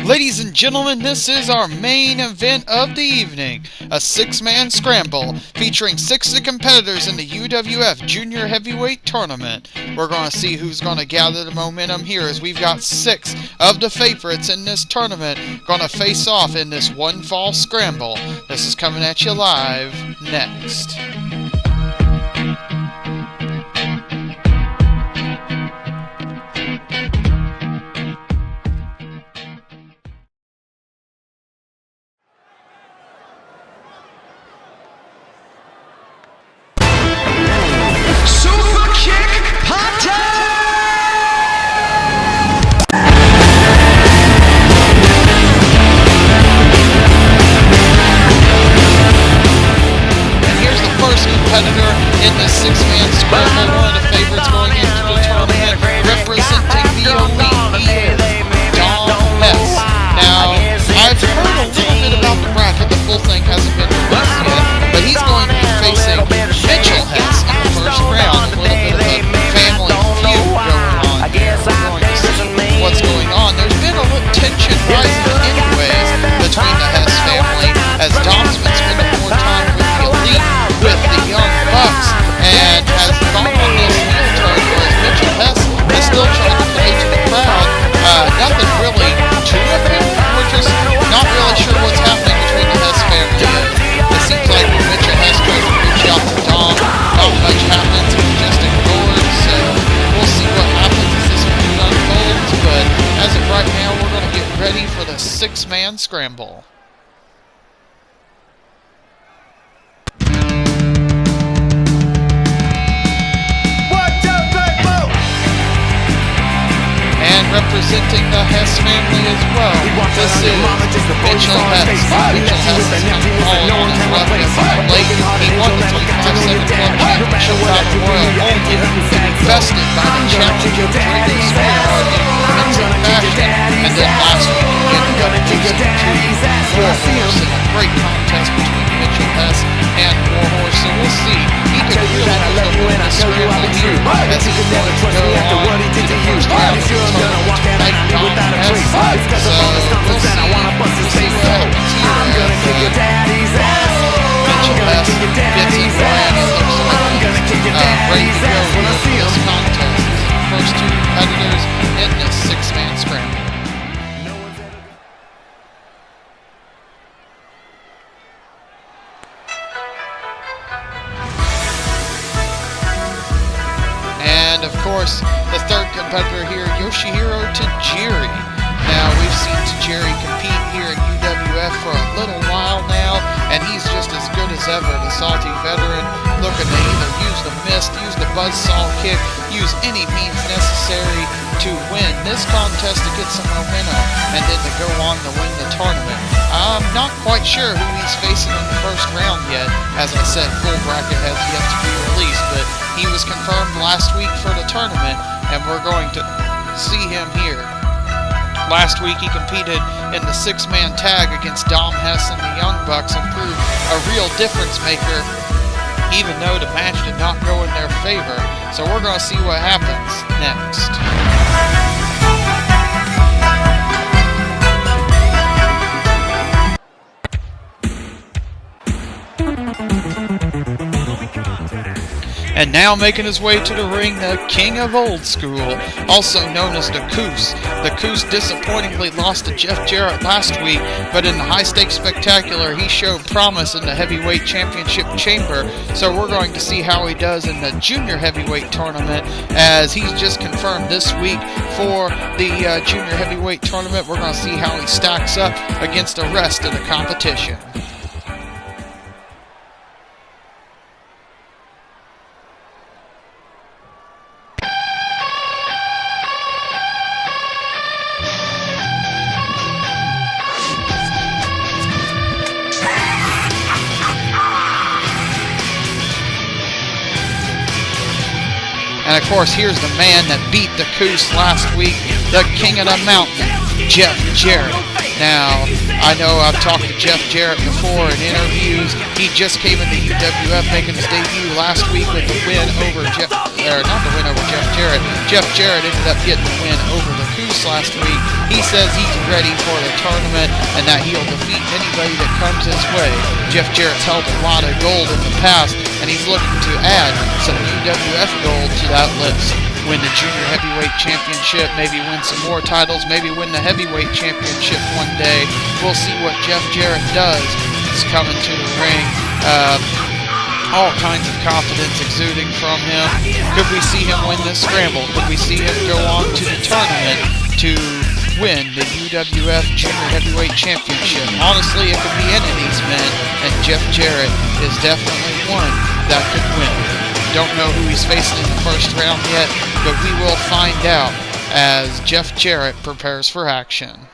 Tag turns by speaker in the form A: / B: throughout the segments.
A: Ladies and gentlemen, this is our main event of the evening, a six-man scramble featuring 60 competitors in the UWF Junior Heavyweight Tournament. We're going to see who's going to gather the momentum here, as we've got 6 of the favorites in this tournament going to face off in this one-fall scramble. This is coming at you live next.
B: Competitor in the six-man scramble, one of the favorites going into the tournament, representing the elite, he is Dom Hess. Now, I've heard a little bit about the bracket, the full thing hasn't been released yet, but he's going to be facing Mitchell Hess in the first round, a little bit of a family feud going on there. We're going to see what's going on. There's been a little tension rising anyways between the Hess family, as Dom's been spending more time with the elite, with the Young Bucks, and has gone on this heel turn, whereas Mitchell Hess is still trying to play to the crowd. Nothing really too apparent. We're just not really sure what's happening between the Hess family. It seems like when Mitchell Hess tries to reach out to Dom, not much happens. He's just ignored. So we'll see what happens as this feud unfolds. But as of right now, we're going to get ready for the six-man scramble. Representing the Hess family as well, this is Mitchell Hess. Mitchell Hess has come called on his left hand late. He won the 357 Club Championship out of Royal Old, getting bested by the challenger Drago Sweetheart in convincing fashion, and then last week he ended up losing to Warhorse in a great contest between Mitchell Hess and Warhorse. So we'll see. He could really have the win this scramble here as he's going to go on to the first round of the tournament. So we'll see what happens here. Mitchell Hess gets in the ring. It looks like he's ready to go here for this contest. First 2 competitors in this six-man scramble. And of course, the third competitor here, Yoshihiro Tajiri. Now, we've seen Tajiri compete here in UWF for a little while now, and he's just as good as ever, the salty veteran, looking to either use the mist, use the buzzsaw kick, use any means necessary to win this contest to get some momentum, and then to go on to win the tournament. I'm not quite sure who he's facing in the first round yet. As I said, full bracket has yet to be released, but he was confirmed last week for the tournament, and we're going to see him here. Last week he competed in the six-man tag against Dom Hess and the Young Bucks and proved a real difference maker, even though the match did not go in their favor. So we're going to see what happens next. And now making his way to the ring, the King of Old School, also known as the Coos. The Coos disappointingly lost to Jeff Jarrett last week, but in the high-stakes spectacular, he showed promise in the heavyweight championship chamber. So we're going to see how he does in the junior heavyweight tournament, as he's just confirmed this week for the junior heavyweight tournament. We're going to see how he stacks up against the rest of the competition. And of course, here's the man that beat the Coos last week, the king of the mountain, Jeff Jarrett. Now, I know I've talked to Jeff Jarrett before in interviews. He just came into UWF making his debut last week with the win over Jeff Jarrett. Jeff Jarrett ended up getting the win over the Coos.
A: Coos last week. He says he's ready for the tournament and that he'll defeat anybody that comes his way. Jeff Jarrett's held a lot of gold in the past, and he's looking to add some UWF gold to that list. Win the junior heavyweight championship, maybe win some more titles, maybe win the heavyweight championship one day. We'll see what Jeff Jarrett does. He's coming to the ring. All kinds of confidence exuding from him. Could we see him win this scramble? Could we see him go on to the tournament to win the UWF Junior Heavyweight Championship? Honestly, it could be any of these men, and Jeff Jarrett is definitely one that could win. Don't know who he's facing in the first round yet, but we will find out as Jeff Jarrett prepares for action.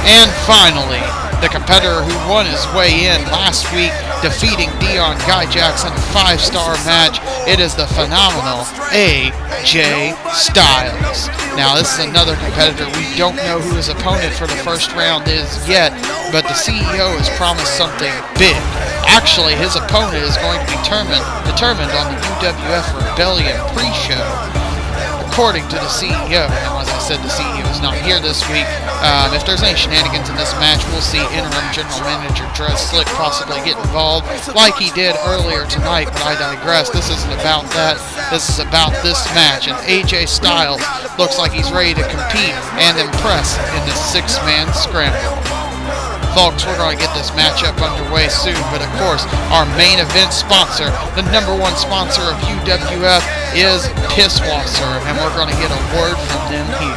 A: And finally, the competitor who won his way in last week, defeating Dion Guy Jackson in a 5-star match. It is the phenomenal AJ Styles. Now, this is another competitor. We don't know who his opponent for the first round is yet, but the CEO has promised something big. Actually, his opponent is going to be determined on the UWF Rebellion pre-show, according to the CEO. Now, as I said, the CEO is not here this week. If there's any shenanigans in this match, we'll see interim general manager Drez Slick possibly get involved like he did earlier tonight, but I digress. This isn't about that. This is about this match, and AJ Styles looks like he's ready to compete and impress in this 6-man scramble. Folks, we're going to get this matchup underway soon, but of course, our main event sponsor, the number one sponsor of UWF, is Pisswasser, and we're going to get a word from them here.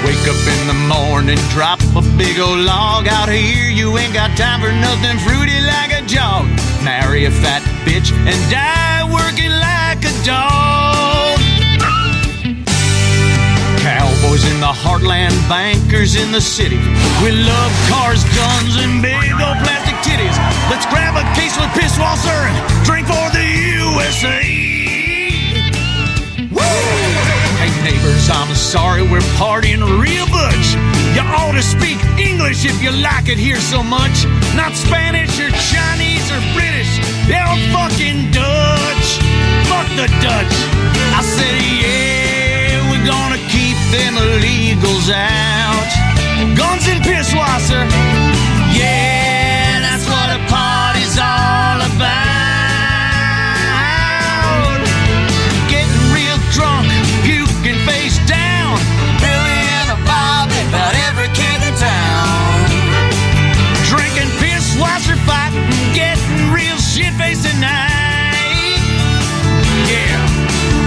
C: Wake up in the morning, drop a big old log out here. You ain't got time for nothing fruity like a jog. Marry a fat bitch and die working like a dog. Cowboys in the heartland, bankers in the city. We love cars, guns, and big old plastic titties. Let's grab a case of Pisswasser and drink for the USA. Woo! Hey neighbors, I'm sorry, we're partying real butch. You ought to speak English if you like it here so much. Not Spanish or Chinese or British. They're fucking Dutch. Fuck the Dutch. I said, yeah, we're gonna keep them illegals out. Guns and Pisswasser. Yeah, that's what a party's all about. Getting real drunk, puking face down. Billy and a Bobby, about every kid in town. Drinking Pisswasser, fighting, getting real shit-faced tonight. Yeah,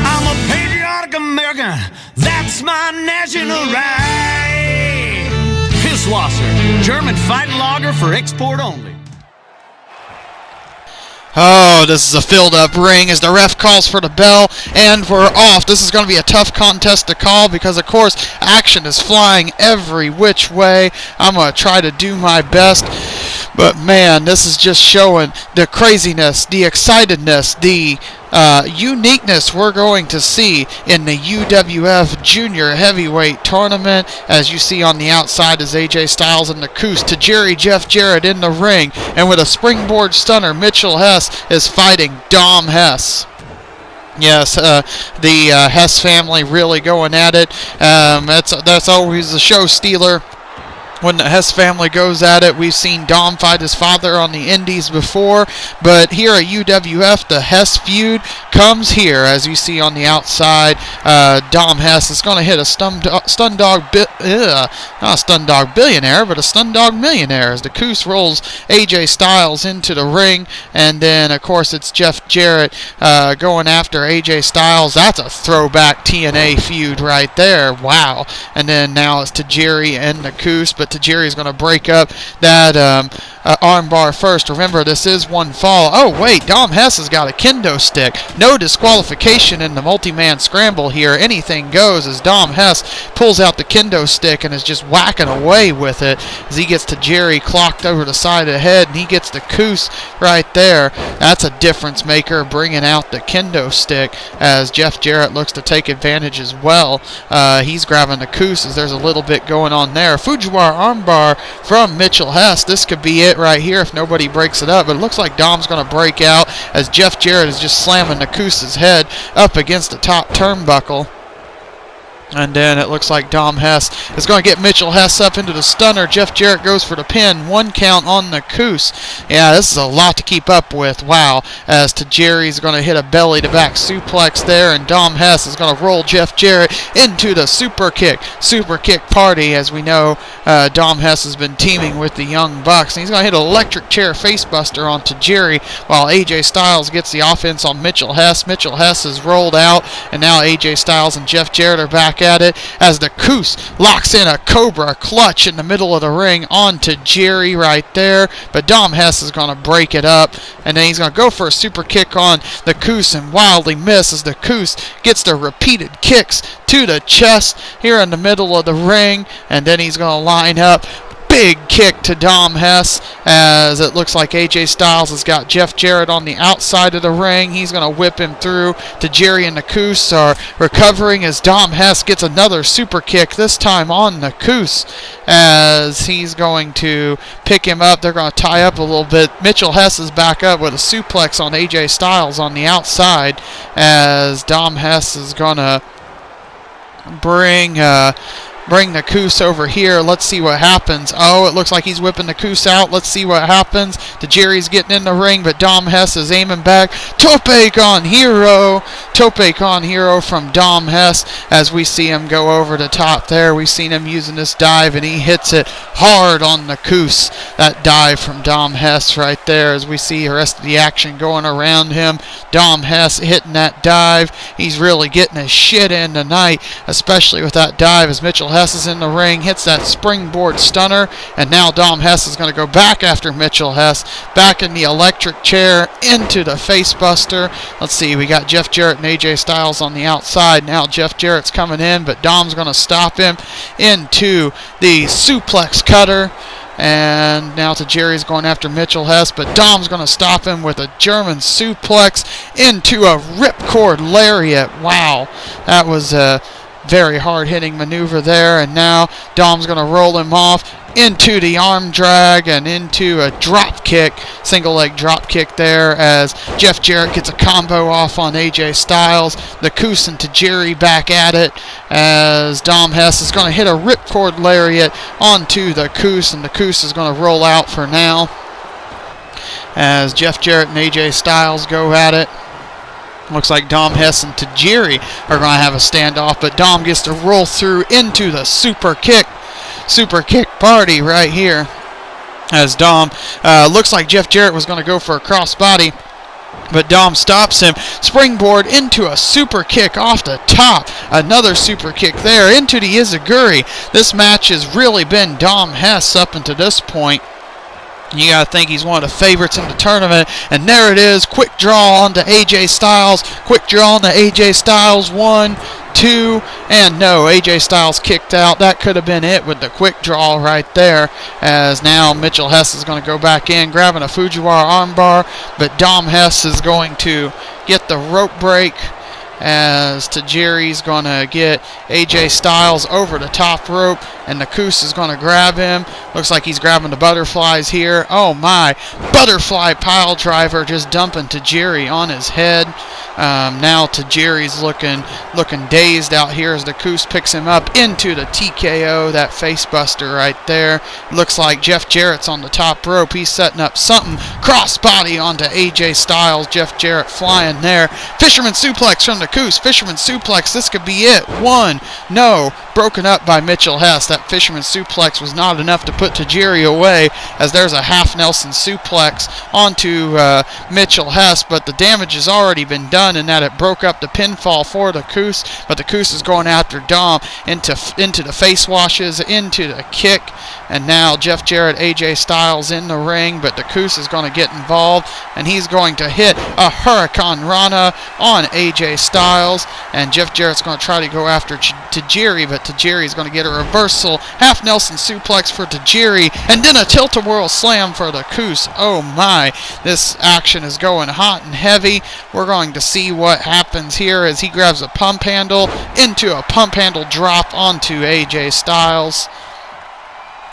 C: I'm a patriotic American. That's my national right. Pisswasser, German fighting lager for export only.
A: Oh, this is a filled-up ring as the ref calls for the bell, and we're off. This is going to be a tough contest to call because, of course, action is flying every which way. I'm going to try to do my best, but, man, this is just showing the craziness, the excitedness, the uniqueness we're going to see in the UWF Junior Heavyweight Tournament. As you see on the outside is AJ Styles and the Coos to Jeff Jarrett in the ring, and with a springboard stunner, Mitchell Hess is fighting Dom Hess. Yes, the Hess family really going at it. That's always a show stealer. When the Hess family goes at it, we've seen Dom fight his father on the Indies before, but here at UWF, the Hess feud comes here. As you see on the outside, Dom Hess is going to hit a not a stun dog billionaire, but a stun dog millionaire as the Coos rolls AJ Styles into the ring, and then, of course, it's Jeff Jarrett going after AJ Styles. That's a throwback TNA feud right there. Wow. And then now it's Tajiri and the Coos, but Tajiri's going to break up that armbar first. Remember, this is one fall. Oh, wait, Dom Hess has got a kendo stick. No disqualification in the multi-man scramble here. Anything goes as Dom Hess pulls out the kendo stick and is just whacking away with it as he gets to Jerry, clocked over the side of the head, and he gets the Coos right there. That's a difference maker, bringing out the kendo stick as Jeff Jarrett looks to take advantage as well. He's grabbing the Coos as there's a little bit going on there. Fujiwara armbar from Mitchell Hess. This could be it right here if nobody breaks it up, but it looks like Dom's going to break out as Jeff Jarrett is just slamming the Coos' head up against the top turnbuckle. And then it looks like Dom Hess is going to get Mitchell Hess up into the stunner. Jeff Jarrett goes for the pin. 1 count on the Coos. Yeah, this is a lot to keep up with. Wow. As Tajiri's going to hit a belly-to-back suplex there, and Dom Hess is going to roll Jeff Jarrett into the super kick. Super kick party. As we know, Dom Hess has been teaming with the Young Bucks. And he's going to hit an electric chair facebuster on Tajiri while AJ Styles gets the offense on Mitchell Hess. Mitchell Hess is rolled out, and now AJ Styles and Jeff Jarrett are back at it as the Coos locks in a Cobra clutch in the middle of the ring onto Jerry right there, but Dom Hess is going to break it up, and then he's going to go for a super kick on the Coos and wildly miss as the Coos gets the repeated kicks to the chest here in the middle of the ring, and then he's going to line up. Big kick to Dom Hess as it looks like AJ Styles has got Jeff Jarrett on the outside of the ring. He's going to whip him through to Jerry, and the Coos are recovering as Dom Hess gets another super kick, this time on the Coos as he's going to pick him up. They're going to tie up a little bit. Mitchell Hess is back up with a suplex on AJ Styles on the outside as Dom Hess is going to bring the Coos over here. Let's see what happens. Oh, it looks like he's whipping the Coos out. Let's see what happens. The Jerry's getting in the ring, but Dom Hess is aiming back. Tope con Hero. Tope con Hero from Dom Hess as we see him go over the top there. We've seen him using this dive, and he hits it hard on the Coos. That dive from Dom Hess right there as we see the rest of the action going around him. Dom Hess hitting that dive. He's really getting his shit in tonight, especially with that dive as Mitchell Hess is in the ring, hits that springboard stunner, and now Dom Hess is going to go back after Mitchell Hess, back in the electric chair, into the facebuster. Let's see, we got Jeff Jarrett and AJ Styles on the outside. Now Jeff Jarrett's coming in, but Dom's going to stop him into the suplex cutter. And now Tajiri's going after Mitchell Hess, but Dom's going to stop him with a German suplex into a ripcord lariat. Wow, that was a very hard-hitting maneuver there, and now Dom's going to roll him off into the arm drag and into a drop kick, single leg drop kick there as Jeff Jarrett gets a combo off on AJ Styles. The Coos and Tajiri back at it as Dom Hess is going to hit a ripcord lariat onto the Coos, and the Coos is going to roll out for now as Jeff Jarrett and AJ Styles go at it. Looks like Dom Hess and Tajiri are going to have a standoff, but Dom gets to roll through into the super kick party right here as Dom looks like Jeff Jarrett was going to go for a crossbody, but Dom stops him. Springboard into a super kick off the top. Another super kick there into the Izaguri. This match has really been Dom Hess up until this point. You got to think he's one of the favorites in the tournament. And there it is. Quick draw onto AJ Styles. Quick draw onto AJ Styles. 1, 2, and no. AJ Styles kicked out. That could have been it with the quick draw right there. As now Mitchell Hess is going to go back in, grabbing a Fujiwara armbar. But Dom Hess is going to get the rope break as Tajiri's going to get AJ Styles over the top rope, and the Coos is going to grab him. Looks like he's grabbing the butterflies here. Oh my, butterfly pile driver just dumping Tajiri on his head. Now Tajiri's looking dazed out here as the Coos picks him up into the TKO, that facebuster right there. Looks like Jeff Jarrett's on the top rope. He's setting up something. Crossbody onto AJ Styles. Jeff Jarrett flying there. Fisherman suplex from the Coos. Fisherman suplex. This could be it. 1, no, broken up by Mitchell Hess. That fisherman suplex was not enough to put Tajiri away, as there's a half Nelson suplex onto Mitchell Hess, but the damage has already been done in that it broke up the pinfall for the Coos, but the Coos is going after Dom into the face washes, into the kick, and now Jeff Jarrett, AJ Styles in the ring, but the Coos is going to get involved, and he's going to hit a Hurricane Rana on AJ Styles, and Jeff Jarrett's going to try to go after Tajiri, but Tajiri is going to get a reversal, half Nelson suplex for Tajiri, and then a tilt-a-whirl slam for the Coos. Oh my, this action is going hot and heavy. We're going to see what happens here as he grabs a pump handle into a pump handle drop onto AJ Styles.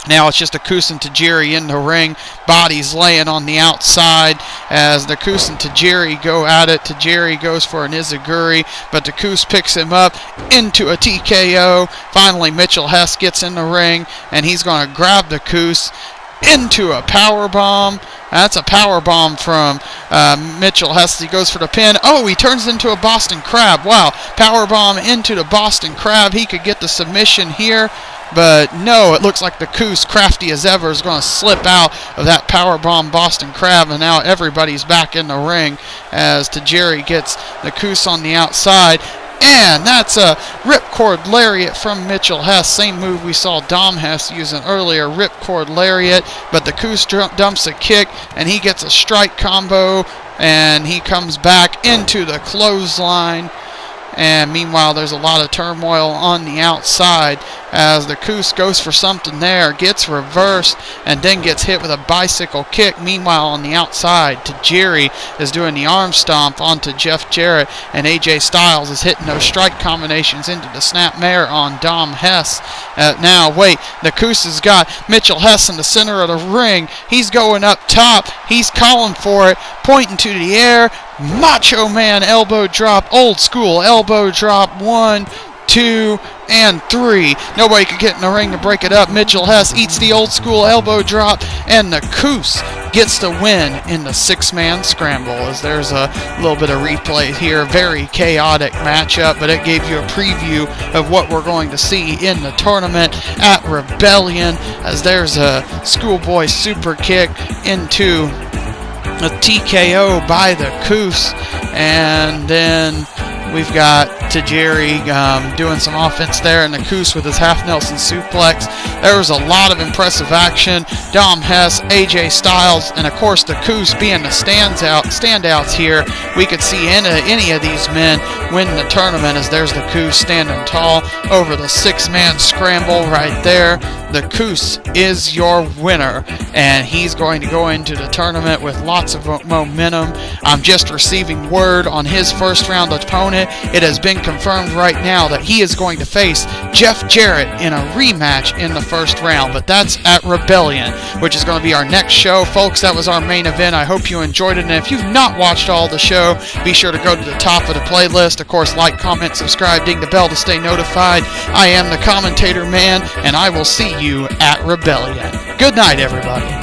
A: Now it's just a Coos and Tajiri in the ring. Bodies laying on the outside as the Coos and Tajiri go at it. Tajiri goes for an Izaguri, but the Coos picks him up into a TKO. Finally, Mitchell Hess gets in the ring, and he's going to grab the Coos into a power bomb. That's a power bomb from Mitchell Hess. He goes for the pin. Oh, he turns into a Boston Crab. Wow, power bomb into the Boston Crab. He could get the submission here, but no, it looks like the Coos, crafty as ever, is going to slip out of that powerbomb Boston Crab, and now everybody's back in the ring as Tajiri gets the Coos on the outside. And that's a ripcord lariat from Mitchell Hess. Same move we saw Dom Hess using earlier, ripcord lariat. But the Coos dumps a kick, and he gets a strike combo, and he comes back into the clothesline. And meanwhile, there's a lot of turmoil on the outside as the Coos goes for something there, gets reversed, and then gets hit with a bicycle kick. Meanwhile, on the outside, Tajiri is doing the arm stomp onto Jeff Jarrett, and AJ Styles is hitting those strike combinations into the snapmare on Dom Hess. Now, wait, the Coos has got Mitchell Hess in the center of the ring. He's going up top. He's calling for it, pointing to the air. Macho Man elbow drop, old school elbow drop, 1, 2, and 3. Nobody could get in the ring to break it up. Mitchell Hess eats the old school elbow drop, and the Coos gets the win in the 6-man scramble. As there's a little bit of replay here, very chaotic matchup, but it gave you a preview of what we're going to see in the tournament at Rebellion, as there's a schoolboy super kick into a TKO by the Coos, and then we've got Tajiri doing some offense there, and the Coos with his half Nelson suplex. There was a lot of impressive action. Dom Hess, AJ Styles, and of course the Coos being the standouts here. We could see any of these men win the tournament, as there's the Coos standing tall over the 6-man scramble right there. The Coos is your winner, and he's going to go into the tournament with lots of momentum. I'm just receiving word on his first round opponent. It has been confirmed right now that he is going to face Jeff Jarrett in a rematch in the first round, but that's at Rebellion, which is going to be our next show. Folks, that was our main event. I hope you enjoyed it, and if you've not watched all the show, be sure to go to the top of the playlist. Of course, like, comment, subscribe, ding the bell to stay notified. I am the Commentator Man, and I will see you at Rebellion. Good night, everybody.